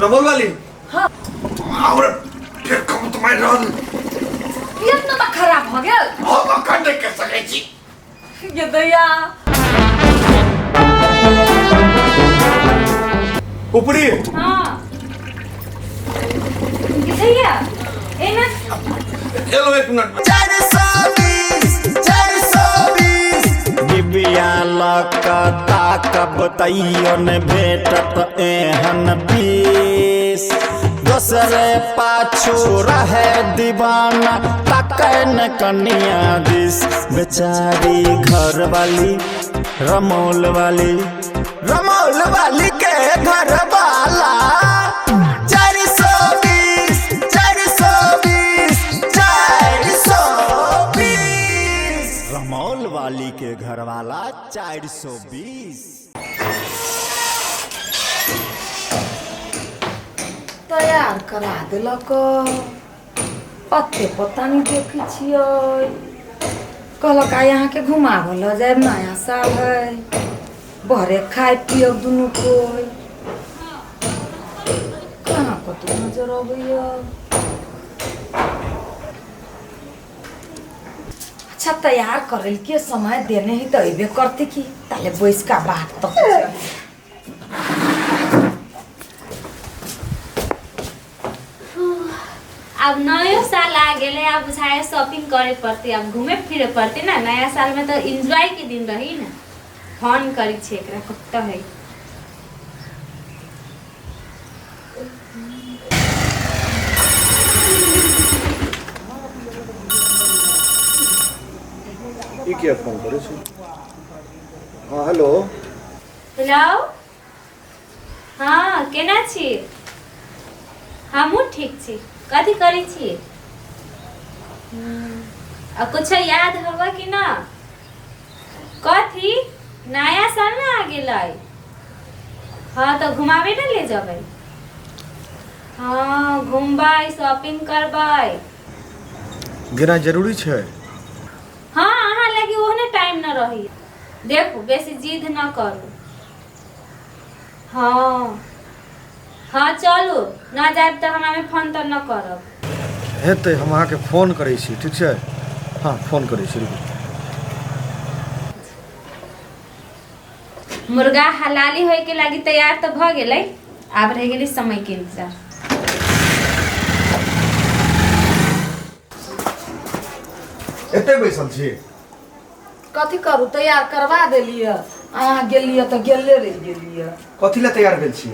रमोल वाली हाँ और फिर कम तुम्हारे रोल ये तो बा खराब हो गया हम करने के सके छी ये दया ऊपरी हाँ ये दया ए ना चलो एक मिनट 420 दिव्या लकता कब तैयो ने भेटत एहन पीस दोसरे पाछू रहे दीवाना तकन कनिया दिस बेचारी घर वाली रमोल वाली के घर वाला 420 रमौल वाली के घर वाला 420 तैयार करा दिलक पत्ते पता नहीं देखी छियै कहलक यहाँ के घुमावल जाए नया साल है बहरे खाए पियब दुनू कोई कहाँ कतौ नजर अबैया अच्छा तैयार करे के समय देने ही तो अबे करती की ताले बैस का बात तो अब नया साल आ गए अब शायद शॉपिंग करे पड़ते अब घूमे फिरे पड़ते ना नया साल में तो एंजॉय के दिन रही ना फन करी छे एकरा कत्ता है ई के फोन करे छी हां हेलो हेलो हाँ केना छी हमहू ठीक छी कथी करी छी आ कुछ याद होगा कि ना कथी नया साल ना आ गेलै हाँ तो घुमावे ना ले जाबे हाँ घूमबै शॉपिंग करबै गिरा जरूरी छै हाँ अहाँ लगी ओहने टाइम न रही देखो बेसी जिद न करू हाँ हाँ चलू ना जाब तो हमें फोन तो न करब हेतै हम अहाँ के फोन करै छी ठीक छै हाँ फोन करै छी मुर्गा हलाली होए के लागी तैयार तो भ गेलै आब रह गेलै समय के इंतजार एते बैसल छी कथी करू तैयार करवा देलिए अहाँ गेलिए तो गेले रह गेलिए कथी ले तैयार भेल छी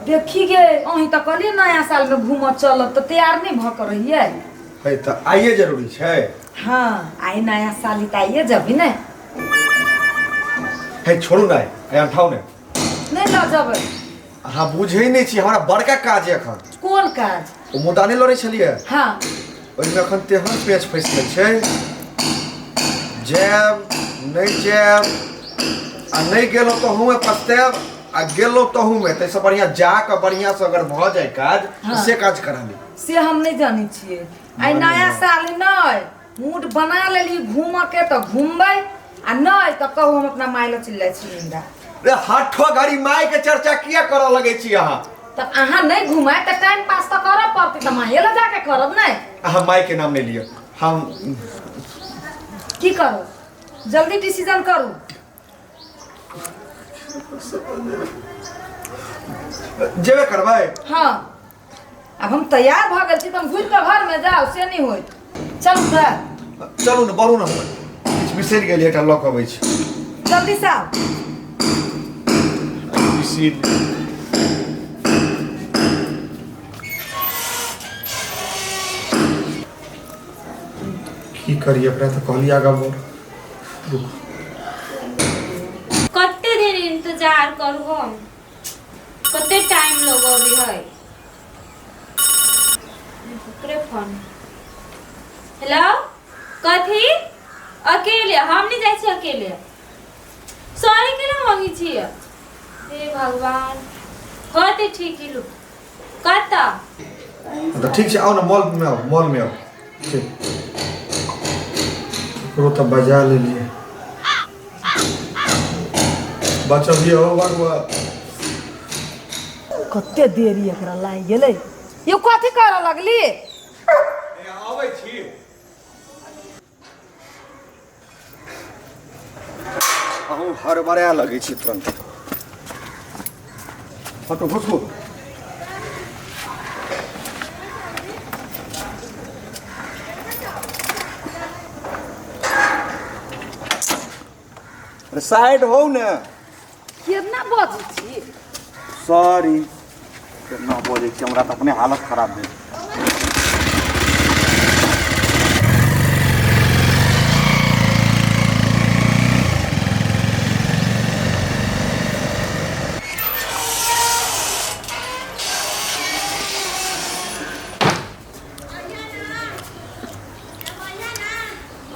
देखी गे अहीं तो कहलिए नया साल में घूम चलब तो तैयार नहीं भ कर रहिए है त आइए जरूरी छै हाँ आई नया साल ही आइए जब ने है छोड़ू ना यहाँ ठाउ ने नहीं ल जब अहाँ बुझै नहीं छी हमरा बड़का काज है एखन कोन काज ओ मुद्दा नहीं लड़ै छलिए हाँ ओहिमे एखन तेहन पेच फँसि गेल छै जायब नहीं जायब आ नहीं गेलहुँ तो हूँ पछतायब आ गेलहुँ तो हूँ ताहिसँ बढ़िया जाके बढ़िया से अगर भ जाए काज हाँ। से काज करा ली से हम नहीं जानी छिए आई नया साल नहीं मूड बना लेली घूम के तो घूमबै आ नहीं तो कहू हम अपना माइलो चिल्ला छिंदा रे हाथो गाड़ी माय के चर्चा किया करऽ लगे छी अहाँ तो अहाँ नहीं घुमाए तो टाइम पास तो करब पड़ती तो माहे ला जाके करब नहीं अहाँ माय के नाम नहीं लियो हम की करू जल्दी डिसीजन करू जेबे करबै हाँ अब हम तैयार भ गेल छी तो हम घुर के घर में जाओ से नहीं होई चलू त चलू ने बढ़ू ने किछु बिसरि गेलियै एकटा लऽ कऽ अबै छी जल्दी से आओ बिसरि की करी एकरा तऽ कहलियै आगाँ बढ़ रुक कते दिन इंतजार करू हम कते टाइम लगो भी है ओकरे फोन हेलो कथी अकेले हम नहीं जाए छी अकेले सॉरी केना मांगी छी हे भगवान होते ठीक ही लू कता तो ठीक छै आओ ना मॉल में आओ ठीक करो तो बजा लेलिए बचबिए हो भगवान कते देरी एकरा लागि गेलै। ये कथी करऽ लगली? आबै छी। अहूँ हड़बड़ा लगै छी तुरंत। हटो घुसू। अरे साइड हो ने। केतना बजै छी? सॉरी केतना बजै छी, हमरा तऽ अपने हालत खराब भेल।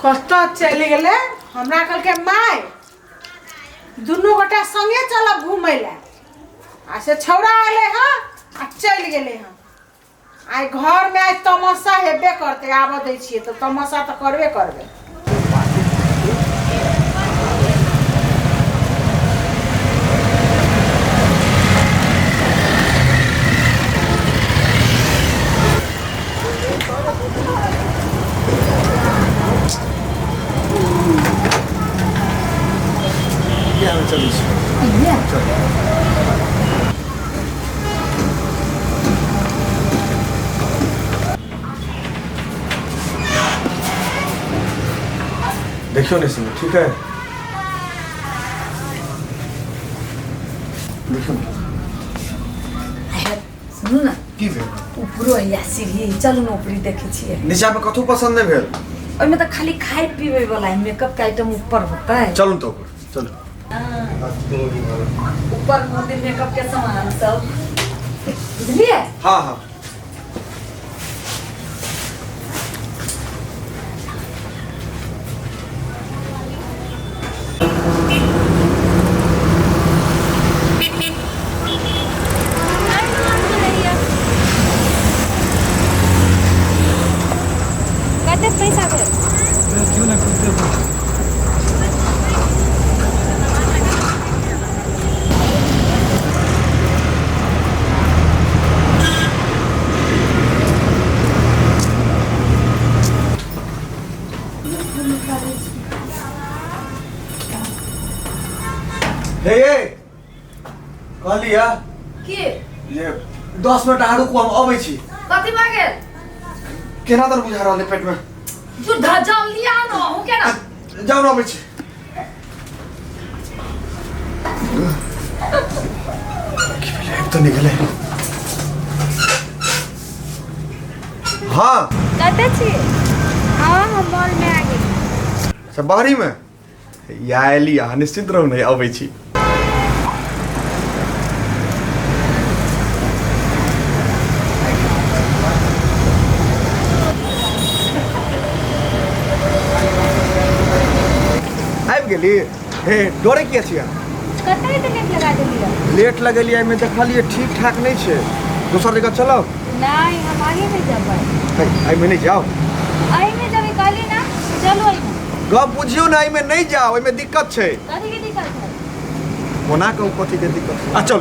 कष्ट चलि गेले। हमरा कहलके माय दुनू गोटा संगे चलब घूमय ले। आ से छौड़ा अयले हाँ आ चलि गेले हाँ। आइ घर में आइ तमाशा हेबे करते। आबऽ दै छियै तो तमाशा तो करबे करबे। देखियो नहीं सुनो, ठीक है? देखियो ना। सुनू ना, की भेल? ऊपरो या सीढ़ी चलू ना ऊपरी देखै छियै। नीचा में कथू पसंद नहीं भेल? ओहिमे तऽ खाली खाए पीबै वाला है, मेकअप के आइटम ऊपर होता है। चलू तो ऊपर चलो। ऊपर मोदी मेकअप के सामान सब बुझलिए। हाँ हाँ कते पैसा भेल? हे कहलिया की ये 10 मिनट आड़ू को हम अबै छी। कथी मांगे? केना दर बुझा रहल है पेट में। जो धजल लिया न हो के ना। जाओ ना अबै छी। की भेलै तो निकले। हाँ कते छी? हाँ हम मॉल में आ गेली। अच्छा बाहरी में या एली अहाँ निश्चित रहू नहीं अबै छी। आबि गेली। हे डरे किया छियै? कते लेट लगा देलिए? लेट लगेलियै में देखलिए ठीक ठाक नहीं छे। दोसर जगह चलो। नहीं हम आगे में जबै। आई में नहीं जाओ। आई में जबै कहली ना, चलो आई में। गप बुझियो ना, आई में नहीं जाओ, आई में दिक्कत छे। कथी के दिक्कत है? कोना कहू कथी के दिक्कत। आ चल।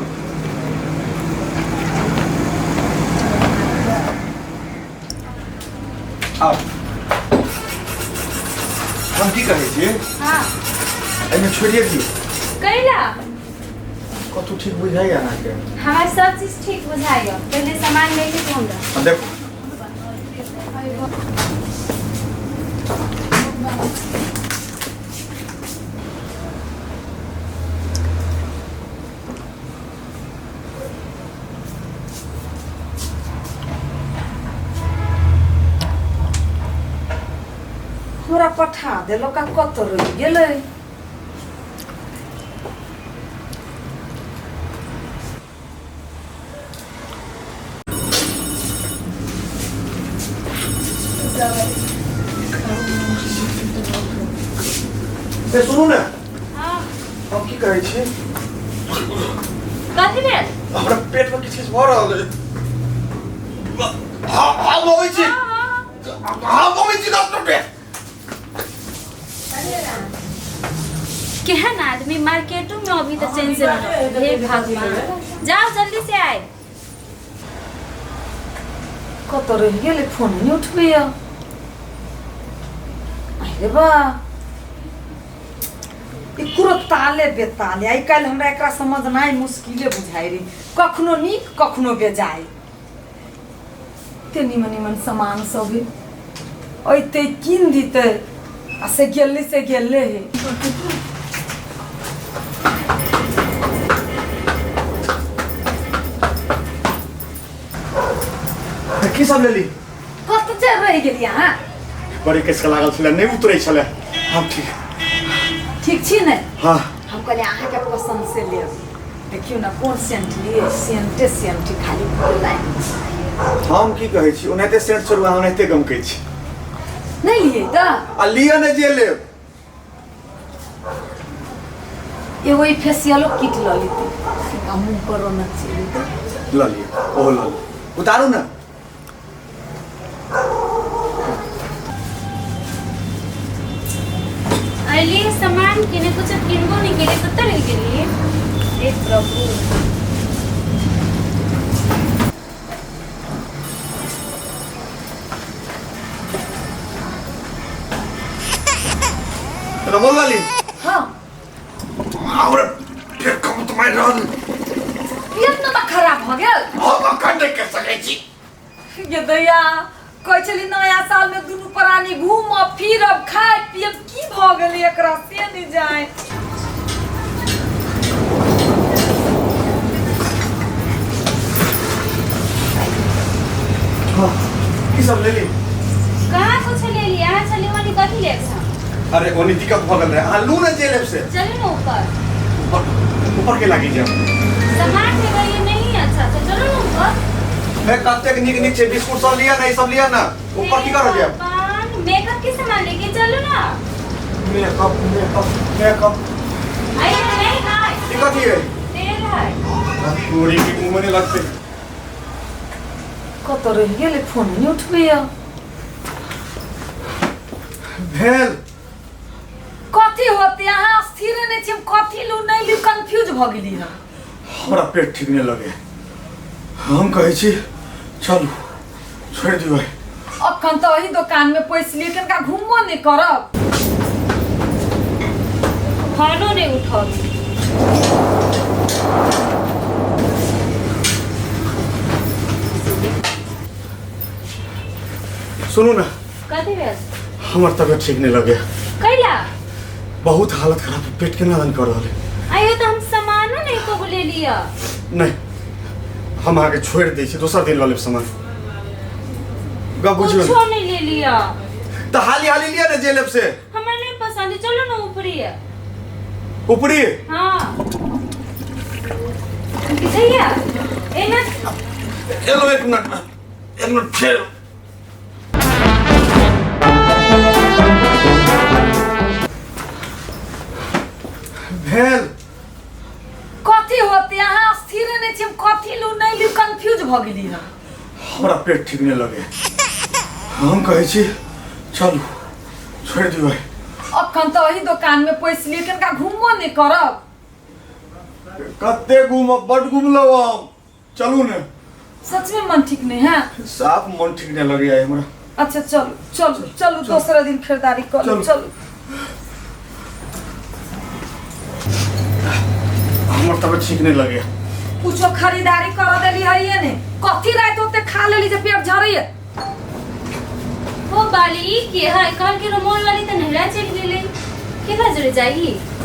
आओ हम की कहै छी? हाँ एहिमे छोड़िए दियौ। कैला कथू ठीक बुझाइए ना के? हमार सब चीज ठीक बुझाइयो। पहले सामान लेके तो हमरा। देखो हमरा पठा देलो का कत रहि गेलै। ए सुनू ने, हाँ हम की कहै छी? कथी भेल? हमरा पेट में किछ किछ भऽ रहल है। हाँ हाँ बोबै छी। हाँ बोबै छी डॉक्टर पे। केहन आदमी मार्केटों में अभी तक चैन से नहीं। हे भगवान, जाओ जल्दी से आए। कत रह गेले फोन नहीं उठबे अरे बा इकुरो ताले बेताले आई काल हमरा एकरा समझना ही मुश्किले बुझाई रे कखनो नीक कखनो बेजाय ते निमन निमन सामान सब ओइते किन दिते आ से गेले हे की सब लेली कत चल रह गेली हां बड़ी कैसे लागल छले नहीं उतरै छले हम ठीक छी ने हाँ हम कहले अहाँ के पसंद से ले देखियो ना कौन सेंट लिए सेंट खाली बोलै हम की कहै छी ओनाते सेंट छोड़वा ओनाते गम कहै छी नहीं लिए त आ लिया ने जे ले एगो ई फेशियलो किट ल लेती का मुंह पर न चली त ल लिया ओ ल उतारू ना अली सामान किने कुछ किनको नहीं के लिए कत्ता रह गेली हे प्रभु रमोल वाली हां और फिर कम तुम्हारे रहल इतना त खराब हो गेल हम अखंड के सकै छी ये दया कहै छली नया साल में दुनू प्राणी घूमब फिरब खाए पियब की भ गेलै एकरा से नहीं जाए हां की सब लेली कहां कुछ ले लिया चले वाली कथी ले सा अरे ओनी दिक्कत भ गेल रहे आलू ने जे लेब से चलो ना ऊपर ऊपर के लागी जाओ सामान के ये नहीं अच्छा तो चलो ना ऊपर मैं कत्ते निक निक छे बिस्कुट सब लिया नहीं सब लिया ना ऊपर की करो जाओ मेकअप के सामान लेके चलो ना मेकअप आई नहीं हाय ये कथी है तेल है पूरी की मुंह में लगते कत रह गेले फोन नहीं उठबे भेल कथी होते यहाँ स्थिर नहीं छी कथी लू नहीं लू कंफ्यूज भ गेली है हमरा पेट ठीक नहीं लगे हम कहै छी चलू छोड़ दियो अखन तो वही दुकान में पैसा लिए कनका घूमबो नहीं करब फोनो नहीं उठाओ सुनो ना कथी भेल हमार तबियत ठीक नहीं लगे कैला बहुत हालत खराब है पेट के नादन कर रहा है आयो तो हम सामानो नहीं को ले लिया नहीं हम आगे छोड़ दै छी दोसर दिन ल लेब सामान गा बुझियो कुछ नहीं ले लिया तो हाली हाली लिया ना जे लेब से हमें नहीं पसंद है चलो ना ऊपरी है ऊपरी हाँ भैया ए ना चलो एक मिनट फिर भेल कथी होते यहाँ स्थिर नहीं छी कथी लू नहीं लू कंफ्यूज भ गेली है हमरा पेट ठीक नहीं लगे हम कहै छी चलू छोड़ दियो अखन तो वही दुकान में पैसा लिए कनका घूमबो नहीं करब कत्ते घूमब बड घूमलो हम चलू ने सच में मन ठीक नहीं है साफ मन ठीक नहीं लगे है हमरा अच्छा चलो दूसरा दिन खरीदारी कर लो चलो हमर तबियत ठीक नहीं लगे कुछ खरीदारी कर देली है ये ने कथी रात होते खा लेली जे पेट झरई है वो बाली के है कल के रोमोल वाली तो नहरा चल गेले केकरा जरे जाई